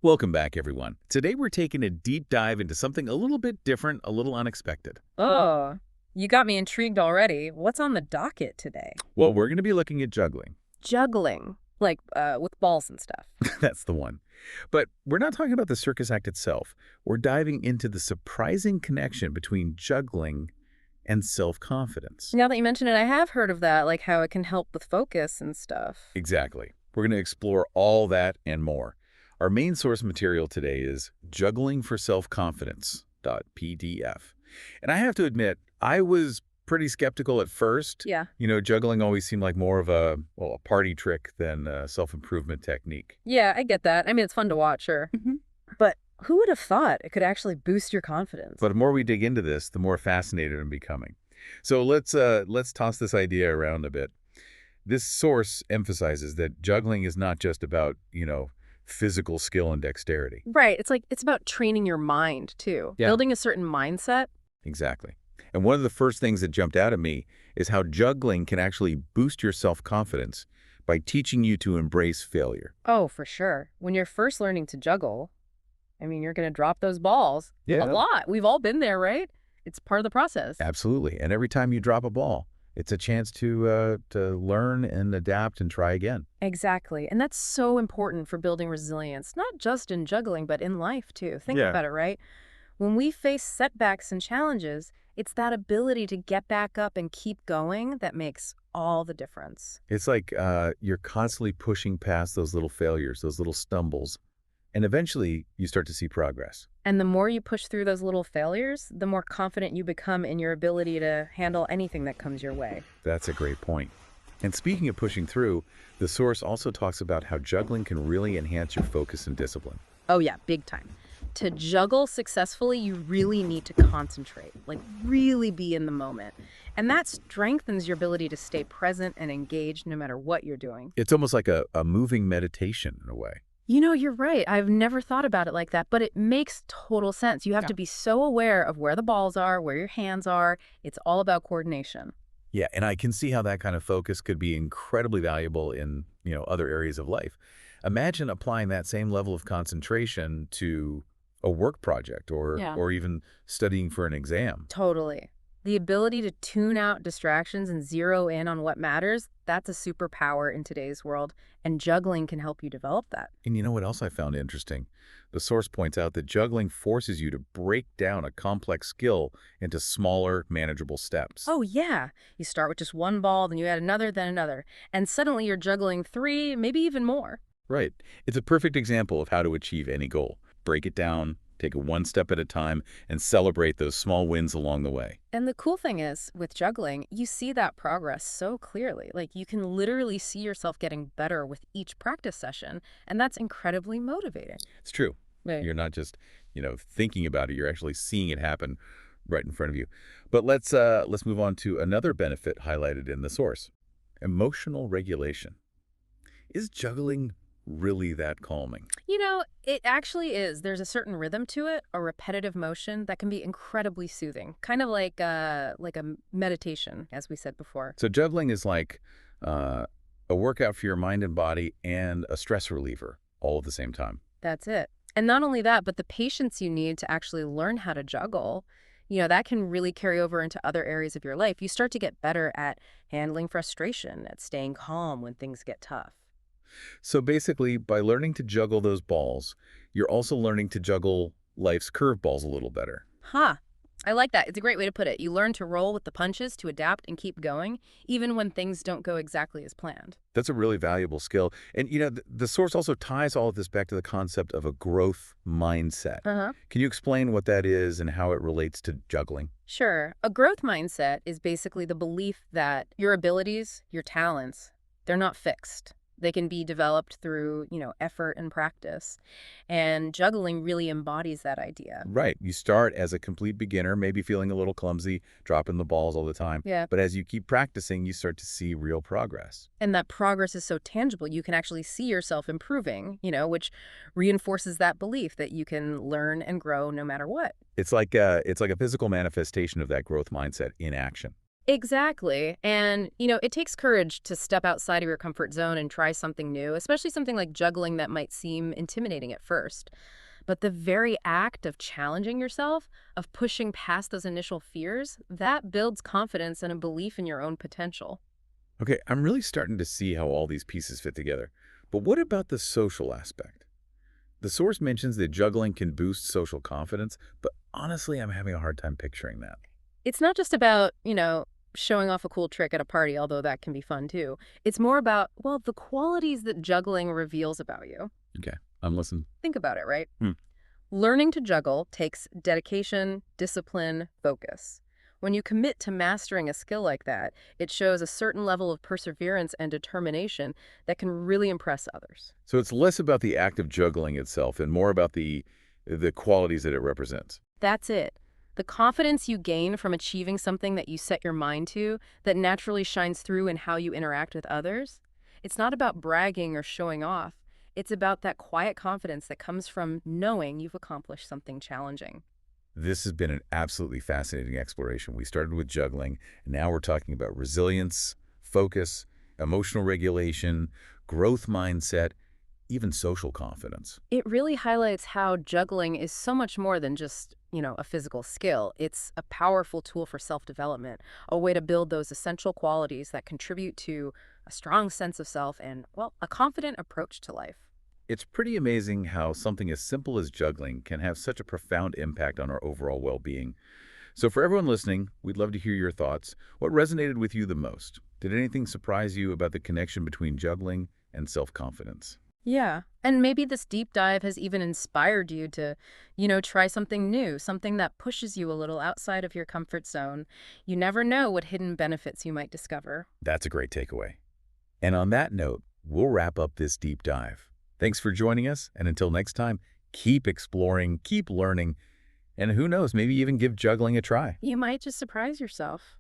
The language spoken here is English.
Welcome back, everyone. Today we're taking a deep dive into something a little bit different, a little unexpected. Oh, you got me intrigued already. What's on the docket today? Well, we're going to be looking at juggling. Juggling, like with balls and stuff. That's the one. But we're not talking about the circus act itself. We're diving into the surprising connection between juggling and self-confidence. Now that you mention it, I have heard of that, like how it can help with focus and stuff. Exactly. We're going to explore all that and more. Our main source material today is Juggling for Self-Confidence.pdf. And I have to admit, I was pretty skeptical at first. Yeah. Juggling always seemed like more of a party trick than a self-improvement technique. Yeah, I get that. I mean, it's fun to watch, sure. But who would have thought it could actually boost your confidence? But the more we dig into this, the more fascinated I'm becoming. So let's toss this idea around a bit. This source emphasizes that juggling is not just about, physical skill and dexterity. Right. It's about training your mind, too. Yeah. Building a certain mindset. Exactly. And one of the first things that jumped out at me is how juggling can actually boost your self-confidence by teaching you to embrace failure. Oh, for sure. When you're first learning to juggle, I mean, you're going to drop those balls a lot. We've all been there, right? It's part of the process. Absolutely. And every time you drop a ball, it's a chance to learn and adapt and try again. Exactly. And that's so important for building resilience, not just in juggling, but in life, too. Think Yeah. about it, right? When we face setbacks and challenges, it's that ability to get back up and keep going that makes all the difference. It's like you're constantly pushing past those little failures, those little stumbles, and eventually you start to see progress. And the more you push through those little failures, the more confident you become in your ability to handle anything that comes your way. That's a great point. And speaking of pushing through, the source also talks about how juggling can really enhance your focus and discipline. Oh, yeah, big time. To juggle successfully, you really need to concentrate, like really be in the moment. And that strengthens your ability to stay present and engaged no matter what you're doing. It's almost like a moving meditation in a way. You're right. I've never thought about it like that, but it makes total sense. You have to be so aware of where the balls are, where your hands are. It's all about coordination. Yeah, and I can see how that kind of focus could be incredibly valuable in, other areas of life. Imagine applying that same level of concentration to a work project or even studying for an exam. Totally. The ability to tune out distractions and zero in on what matters, that's a superpower in today's world, and juggling can help you develop that. And you know what else I found interesting? The source points out that juggling forces you to break down a complex skill into smaller, manageable steps. Oh, yeah. You start with just one ball, then you add another, then another, and suddenly you're juggling three, maybe even more. Right. It's a perfect example of how to achieve any goal. Break it down, take it one step at a time, and celebrate those small wins along the way. And the cool thing is, with juggling, you see that progress so clearly. Like, you can literally see yourself getting better with each practice session, and that's incredibly motivating. It's true. Right. You're not just, thinking about it. You're actually seeing it happen right in front of you. But let's move on to another benefit highlighted in the source. Emotional regulation. Is juggling really that calming? It actually is. There's a certain rhythm to it, a repetitive motion that can be incredibly soothing, kind of like a meditation, as we said before. So juggling is like a workout for your mind and body and a stress reliever all at the same time. That's it. And not only that, but the patience you need to actually learn how to juggle, that can really carry over into other areas of your life. You start to get better at handling frustration, at staying calm when things get tough. So basically, by learning to juggle those balls, you're also learning to juggle life's curveballs a little better. Huh. I like that. It's a great way to put it. You learn to roll with the punches, to adapt and keep going, even when things don't go exactly as planned. That's a really valuable skill. And, the source also ties all of this back to the concept of a growth mindset. Uh-huh. Can you explain what that is and how it relates to juggling? Sure. A growth mindset is basically the belief that your abilities, your talents, they're not fixed. They can be developed through, effort and practice. And juggling really embodies that idea. Right. You start as a complete beginner, maybe feeling a little clumsy, dropping the balls all the time. Yeah. But as you keep practicing, you start to see real progress. And that progress is so tangible, you can actually see yourself improving, which reinforces that belief that you can learn and grow no matter what. It's like a physical manifestation of that growth mindset in action. Exactly. And, it takes courage to step outside of your comfort zone and try something new, especially something like juggling that might seem intimidating at first. But the very act of challenging yourself, of pushing past those initial fears, that builds confidence and a belief in your own potential. Okay, I'm really starting to see how all these pieces fit together. But what about the social aspect? The source mentions that juggling can boost social confidence, but honestly, I'm having a hard time picturing that. It's not just about, showing off a cool trick at a party, although that can be fun too. It's more about, well, the qualities that juggling reveals about you. Okay, I'm listening. Think about it, right? Hmm. Learning to juggle takes dedication, discipline, focus. When you commit to mastering a skill like that, it shows a certain level of perseverance and determination that can really impress others. So it's less about the act of juggling itself and more about the qualities that it represents. That's it. The confidence you gain from achieving something that you set your mind to that naturally shines through in how you interact with others. It's not about bragging or showing off. It's about that quiet confidence that comes from knowing you've accomplished something challenging. This has been an absolutely fascinating exploration. We started with juggling, and now we're talking about resilience, focus, emotional regulation, growth mindset, even social confidence. It really highlights how juggling is so much more than just, a physical skill. It's a powerful tool for self-development, a way to build those essential qualities that contribute to a strong sense of self and, well, a confident approach to life. It's pretty amazing how something as simple as juggling can have such a profound impact on our overall well-being. So for everyone listening, we'd love to hear your thoughts. What resonated with you the most? Did anything surprise you about the connection between juggling and self-confidence? Yeah. And maybe this deep dive has even inspired you to, try something new, something that pushes you a little outside of your comfort zone. You never know what hidden benefits you might discover. That's a great takeaway. And on that note, we'll wrap up this deep dive. Thanks for joining us, and until next time, keep exploring, keep learning, and who knows, maybe even give juggling a try. You might just surprise yourself.